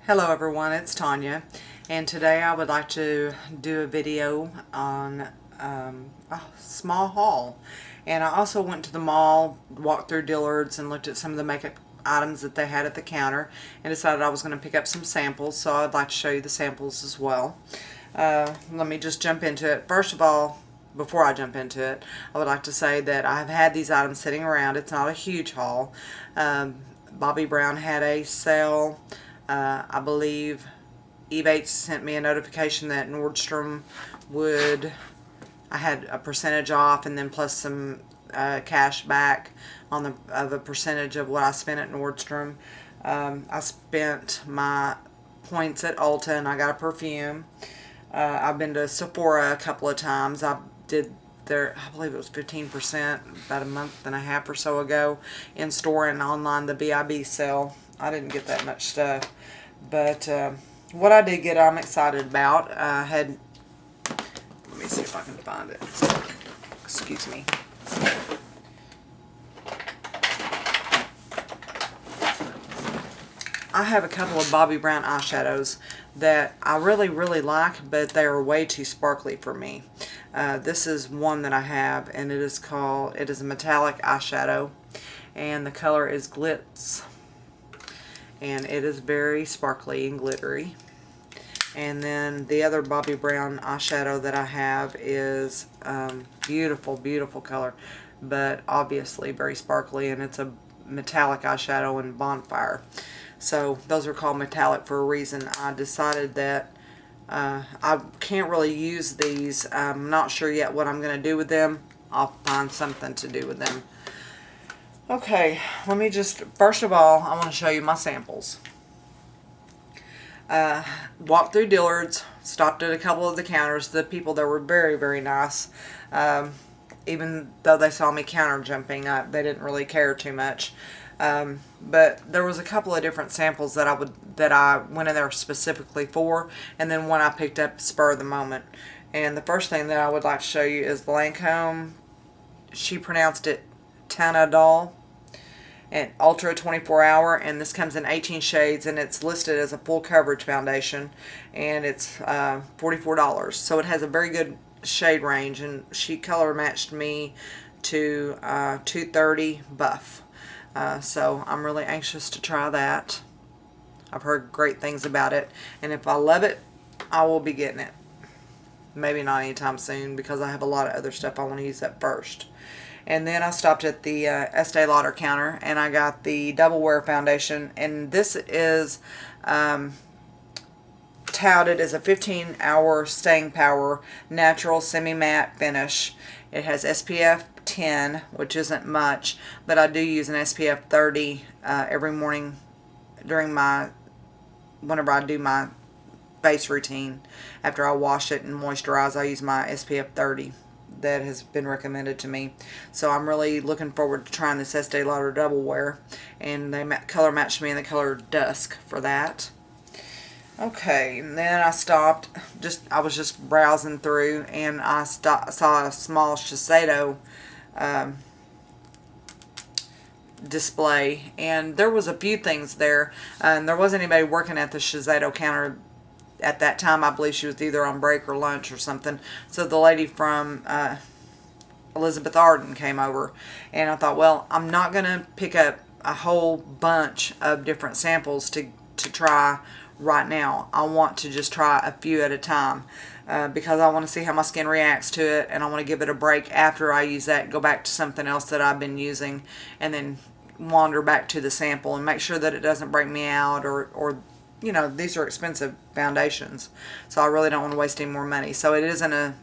Hello everyone, it's Tonya, and today I would like to do a video on a small haul. And I also went to the mall, walked through Dillard's, and looked at some of the makeup items that they had at the counter, and decided I was going to pick up some samples, so I'd like to show you the samples as well. Let me just jump into it. First of all, before I jump into it, I would like to say that I've had these items sitting around. It's not a huge haul. Bobbi Brown had a sale. I believe eBay sent me a notification that Nordstrom I had a percentage off, and then plus some cash back on a percentage of what I spent at Nordstrom. I spent my points at Ulta, and I got a perfume. I've been to Sephora a couple of times. I believe it was 15% about a month and a half or so ago, in store and online, the BIB sale. I didn't get that much stuff, but what I did get, I'm excited about. Let me see if I can find it. Excuse me. I have a couple of Bobbi Brown eyeshadows that I really like, but they are way too sparkly for me. This is one that I have, and it is a metallic eyeshadow, and the color is Glitz. And it is very sparkly and glittery. And then the other Bobbi Brown eyeshadow that I have is beautiful color, but obviously very sparkly, and it's a metallic eyeshadow in Bonfire. So those are called metallic for a reason. I decided that I can't really use these. I'm not sure yet what I'm going to do with them. I'll find something to do with them. Okay, first of all, I want to show you my samples. Walked through Dillard's, stopped at a couple of the counters. The people there were very nice. Even though they saw me counter jumping, they didn't really care too much. But there was a couple of different samples that I went in there specifically for, and then one I picked up spur of the moment. And the first thing that I would like to show you is the Lancome. She pronounced it Tanadol, and Ultra 24 Hour, and this comes in 18 shades, and it's listed as a full coverage foundation, and it's $44. So it has a very good shade range, and she color matched me to 230 Buff. So I'm really anxious to try that. I've heard great things about it, and if I love it, I will be getting it. Maybe not anytime soon, because I have a lot of other stuff I want to use up first. And then I stopped at the Estee Lauder counter, and I got the Double Wear foundation, and this is touted as a 15-hour staying power natural semi-matte finish. It has SPF 10, which isn't much, but I do use an SPF 30 every morning whenever I do my face routine. After I wash it and moisturize, I use my SPF 30 that has been recommended to me. So I'm really looking forward to trying this Estee Lauder Double Wear, and they color matched me in the color Dusk for that. Okay, and then I was just browsing through, and I saw a small Shiseido display, and there was a few things there, and there wasn't anybody working at the Shiseido counter at that time. I believe she was either on break or lunch or something. So the lady from Elizabeth Arden came over, and I thought, well, I'm not going to pick up a whole bunch of different samples to try right now. I want to just try a few at a time, because I want to see how my skin reacts to it, and I want to give it a break after I use that, go back to something else that I've been using, and then wander back to the sample and make sure that it doesn't break me out, or you know, these are expensive foundations, so I really don't want to waste any more money. So it is in a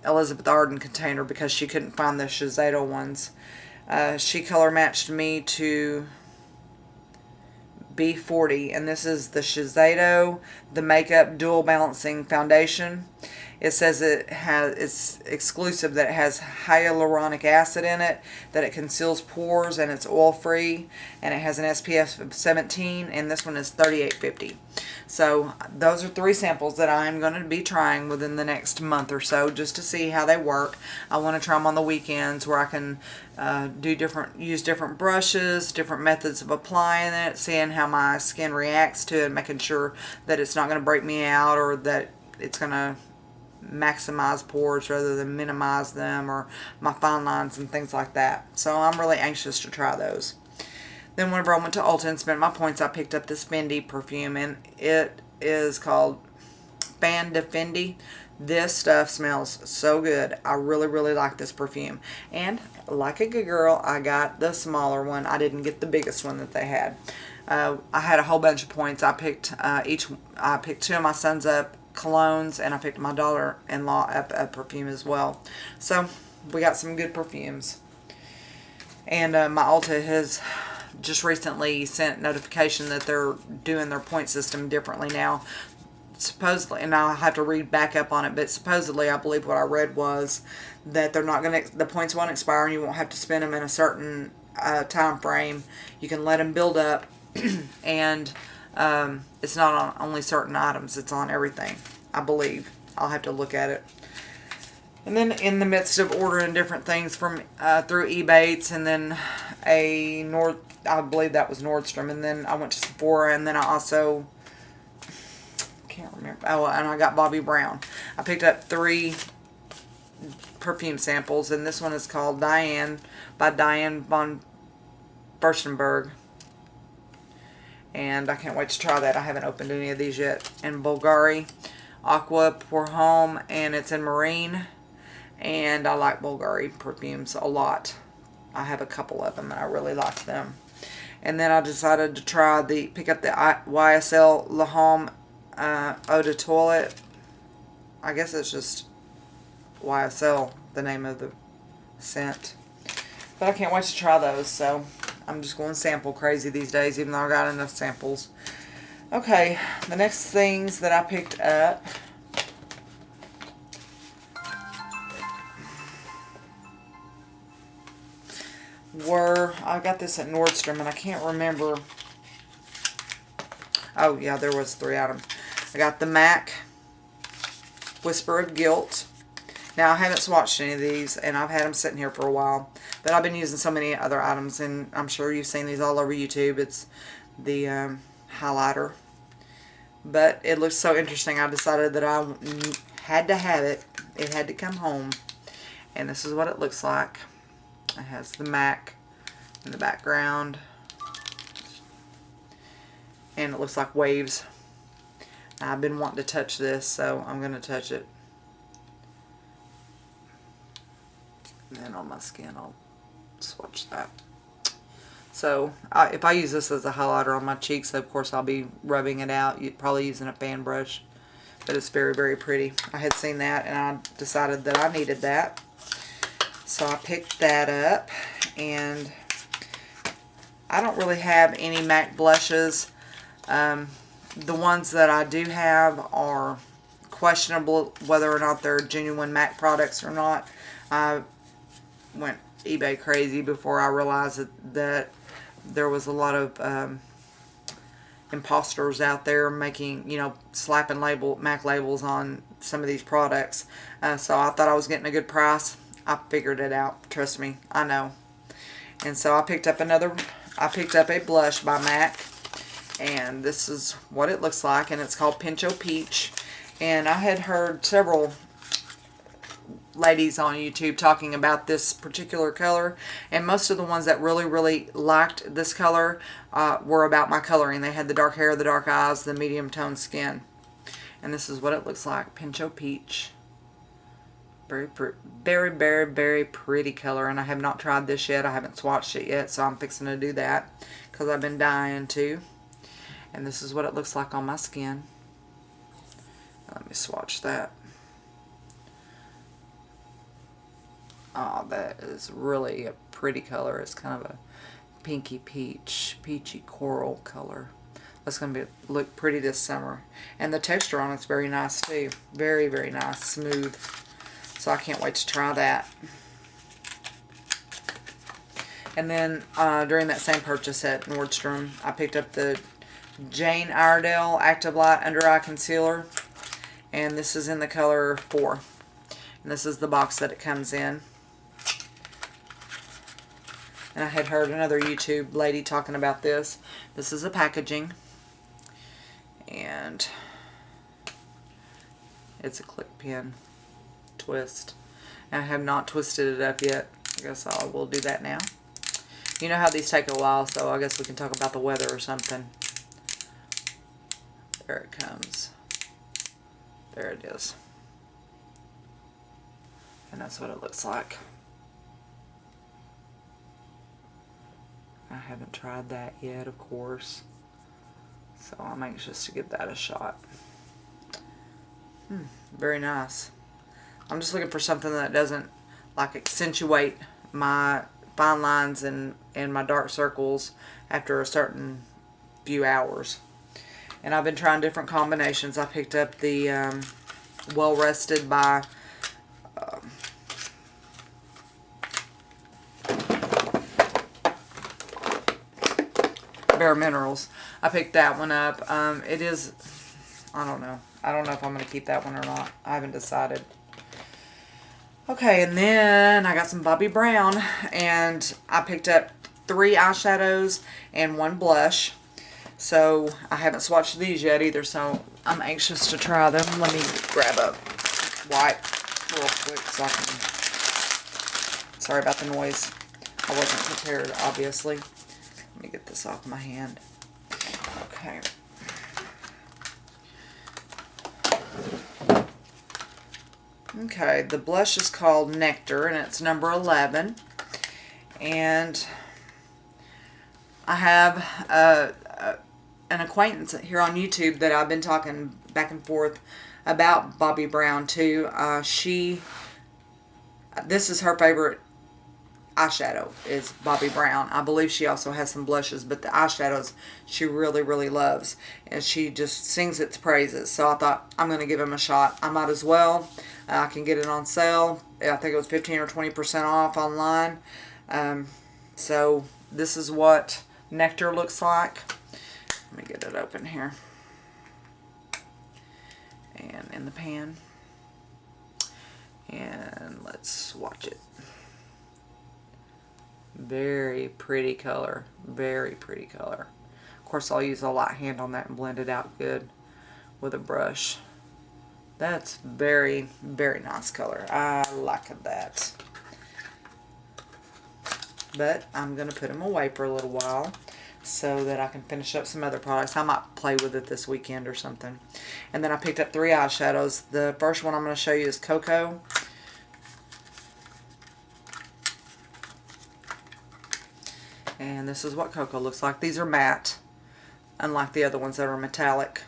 Elizabeth Arden container because she couldn't find the Shiseido ones. She color matched me to B40, and this is the Shiseido The Makeup Dual Balancing Foundation, It says it's exclusive, that it has hyaluronic acid in it, that it conceals pores, and it's oil free, and it has an SPF of 17, and this one is 3850. So those are 3 samples that I'm going to be trying within the next month or so, just to see how they work. I want to try them on the weekends where I can use different brushes, different methods of applying it, seeing how my skin reacts to it, making sure that it's not going to break me out, or that it's going to maximize pores rather than minimize them, or my fine lines and things like that. So I'm really anxious to try those. Then whenever I went to Ulta and spent my points, I picked up this Fendi perfume, and it is called Fan de Fendi. This stuff smells so good. I really, really like this perfume. And like a good girl, I got the smaller one. I didn't get the biggest one that they had. I had a whole bunch of points. I picked 2 of my sons up colognes, and I picked my daughter-in-law up a perfume as well. So we got some good perfumes. And my Ulta has just recently sent notification that they're doing their point system differently now. Supposedly, and I'll have to read back up on it, but supposedly I believe what I read was that they're not going to, the points won't expire, and you won't have to spend them in a certain time frame. You can let them build up, and it's not on only certain items, it's on everything, I believe. I'll have to look at it. And then in the midst of ordering different things from through eBates, and then I believe that was Nordstrom, and then I went to Sephora, and then I also can't remember. Oh, and I got Bobbi Brown. I picked up 3 perfume samples, and this one is called Diane by Diane von Furstenberg. And I can't wait to try that. I haven't opened any of these yet. And Bulgari Aqua Pour Homme, and it's in Marine. And I like Bulgari perfumes a lot. I have a couple of them, and I really like them. And then I decided to pick up the YSL Le Homme Eau de Toilette. I guess it's just YSL, the name of the scent. But I can't wait to try those, so I'm just going sample crazy these days, even though I got enough samples. Okay, the next things that I picked up were, I got this at Nordstrom, and I can't remember. Oh yeah, there was 3 items. I got the MAC Whisper of Guilt. Now I haven't swatched any of these, and I've had them sitting here for a while, but I've been using so many other items, and I'm sure you've seen these all over YouTube. It's the highlighter, but it looks so interesting. I decided that I had to have it. It had to come home, and this is what it looks like. It has the MAC in the background, and it looks like waves. I've been wanting to touch this, so I'm going to touch it. And then on my skin, I'll swatch that. So, if I use this as a highlighter on my cheeks, of course I'll be rubbing it out, probably using a fan brush. But it's very, very pretty. I had seen that, and I decided that I needed that. So I picked that up, and I don't really have any MAC blushes. The ones that I do have are questionable whether or not they're genuine MAC products or not. I went eBay crazy before I realized that there was a lot of imposters out there making, slapping MAC labels on some of these products. So I thought I was getting a good price. I figured it out. Trust me, I know. And so I picked up a blush by MAC. And this is what it looks like, and it's called Pincho Peach. And I had heard several ladies on YouTube talking about this particular color, and most of the ones that really, really liked this color were about my coloring. They had the dark hair, the dark eyes, the medium toned skin. And this is what it looks like, Pincho Peach. Very, very, very pretty color, and I have not tried this yet. I haven't swatched it yet, so I'm fixing to do that because I've been dying to. And this is what it looks like on my skin. Let me swatch that. Oh, that is really a pretty color. It's kind of a pinky peachy coral color. That's going to look pretty this summer. And the texture on it's very nice too. Very, very nice. Smooth. So I can't wait to try that. And then during that same purchase at Nordstrom, I picked up the Jane Iredale Active Light Under Eye Concealer. And this is in the color 4. And this is the box that it comes in. And I had heard another YouTube lady talking about this. This is the packaging. And it's a click pin twist. And I have not twisted it up yet. I guess I will do that now. You know how these take a while, so I guess we can talk about the weather or something. There it comes. There it is. And that's what it looks like. I haven't tried that yet, of course. So I'm anxious to give that a shot. Very nice. I'm just looking for something that doesn't like accentuate my fine lines and my dark circles after a certain few hours. And I've been trying different combinations. I picked up the Well Rested by Bare Minerals. I picked that one up. It is, I don't know. I don't know if I'm going to keep that one or not. I haven't decided. Okay, and then I got some Bobbi Brown, and I picked up 3 eyeshadows and 1 blush. So I haven't swatched these yet either, so I'm anxious to try them. Let me grab a wipe real quick so I can, sorry about the noise. I wasn't prepared, obviously. Let me get this off my hand. Okay. Okay, the blush is called Nectar, and it's number 11. And I have an acquaintance here on YouTube that I've been talking back and forth about Bobbi Brown too. This is her favorite eyeshadow, is Bobbi Brown. I believe she also has some blushes, but the eyeshadows she really, really loves. And she just sings its praises. So I thought, I'm going to give them a shot. I might as well. I can get it on sale. I think it was 15 or 20% off online. So this is what Nectar looks like. Let me get it open here. And in the pan. And let's swatch it. Very pretty color. Very pretty color. Of course, I'll use a light hand on that and blend it out good with a brush. That's very, very nice color. I like that. But I'm going to put them away for a little while so that I can finish up some other products. I might play with it this weekend or something. And then I picked up 3 eyeshadows. The first one I'm going to show you is Cocoa. And this is what Cocoa looks like. These are matte, unlike the other ones that are metallic.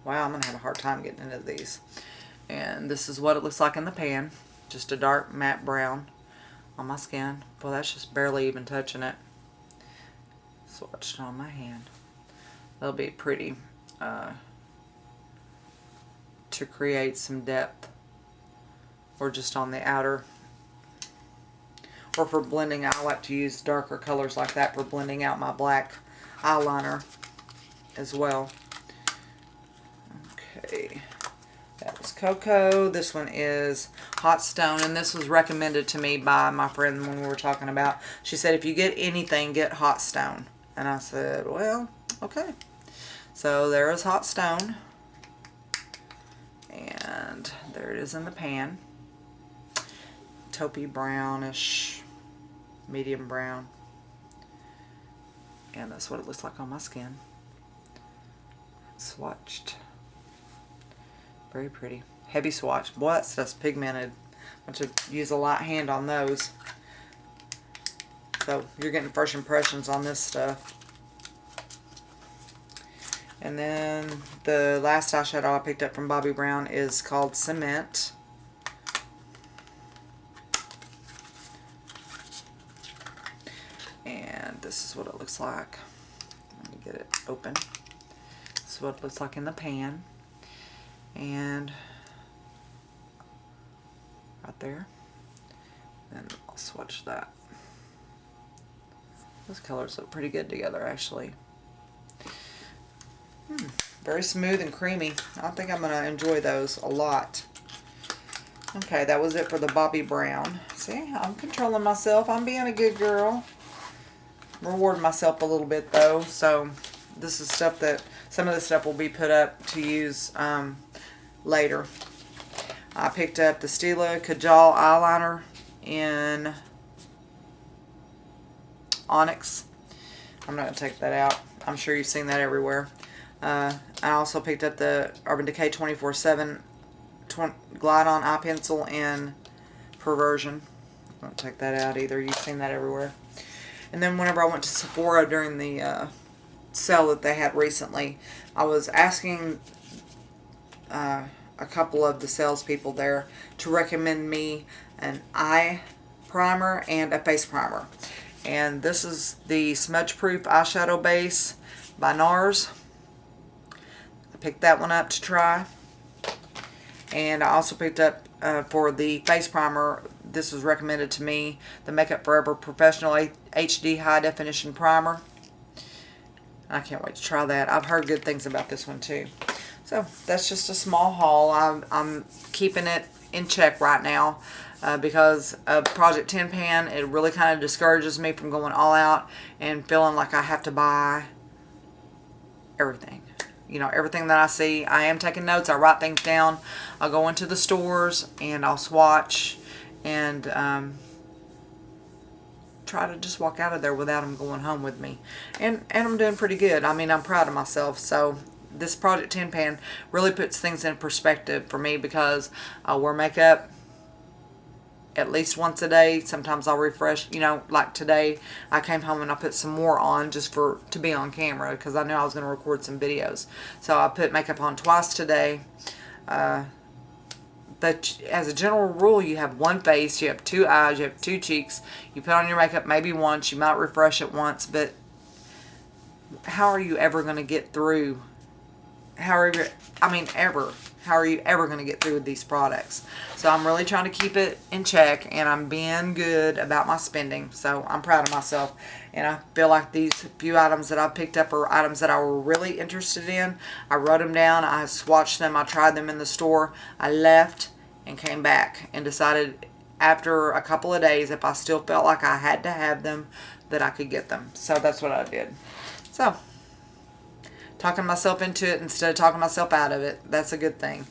Wow, I'm going to have a hard time getting into these. And this is what it looks like in the pan. Just a dark matte brown on my skin. Well, that's just barely even touching it. Swatched on my hand. That'll be pretty to create some depth. Or just on the outer. Or for blending, I like to use darker colors like that for blending out my black eyeliner as well. Okay, that was Cocoa. This one is Hot Stone, and this was recommended to me by my friend when we were talking about. She said, if you get anything, get Hot Stone. And I said, well, okay. So there is Hot Stone. And there it is in the pan. Taupey brownish, medium brown. And that's what it looks like on my skin. Swatched. Very pretty. Heavy swatch. Boy, that stuff's pigmented. I have to use a light hand on those. So you're getting first impressions on this stuff. And then the last eyeshadow I picked up from Bobbi Brown is called Cement. And this is what it looks like. Let me get it open. This is what it looks like in the pan. And right there. And I'll swatch that. Those colors look pretty good together, actually. Very smooth and creamy. I think I'm going to enjoy those a lot. Okay, that was it for the Bobbi Brown. See, I'm controlling myself. I'm being a good girl. Rewarding myself a little bit, though. So, this is stuff that, some of the stuff will be put up to use later. I picked up the Stila Kajal eyeliner in Onyx. I'm not going to take that out. I'm sure you've seen that everywhere. I also picked up the Urban Decay 24/7 Glide On Eye Pencil in Perversion. I won't take that out either. You've seen that everywhere. And then whenever I went to Sephora during the sale that they had recently, I was asking a couple of the salespeople there to recommend me an eye primer and a face primer. And this is the Smudge Proof Eyeshadow Base by NARS. I picked that one up to try. And I also picked up for the face primer, this was recommended to me, the Makeup Forever Professional HD High Definition Primer. I can't wait to try that. I've heard good things about this one too. So that's just a small haul. I'm keeping it in check right now because of Project Tin Pan. It really kind of discourages me from going all out and feeling like I have to buy everything. You know, everything that I see. I am taking notes. I write things down. I'll go into the stores and I'll swatch and try to just walk out of there without them going home with me. And I'm doing pretty good. I mean, I'm proud of myself. So this Project Tin Pan really puts things in perspective for me because I wear makeup at least once a day. Sometimes I'll refresh, you know, like today I came home and I put some more on just to be on camera because I knew I was going to record some videos. So I put makeup on twice today. But as a general rule, you have one face, you have two eyes, you have two cheeks. You put on your makeup maybe once, you might refresh it once, but how are you ever going to get through? How are you ever going to get through with these products? So I'm really trying to keep it in check, and I'm being good about my spending. So I'm proud of myself, and I feel like these few items that I picked up are items that I were really interested in. I wrote them down, I swatched them, I tried them in the store, I left and came back and decided after a couple of days if I still felt like I had to have them that I could get them. So that's what I did. So talking myself into it instead of talking myself out of it. That's a good thing.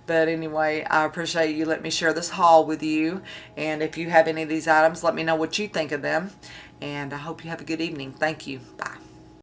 But anyway, I appreciate you letting me share this haul with you. And if you have any of these items, let me know what you think of them. And I hope you have a good evening. Thank you. Bye.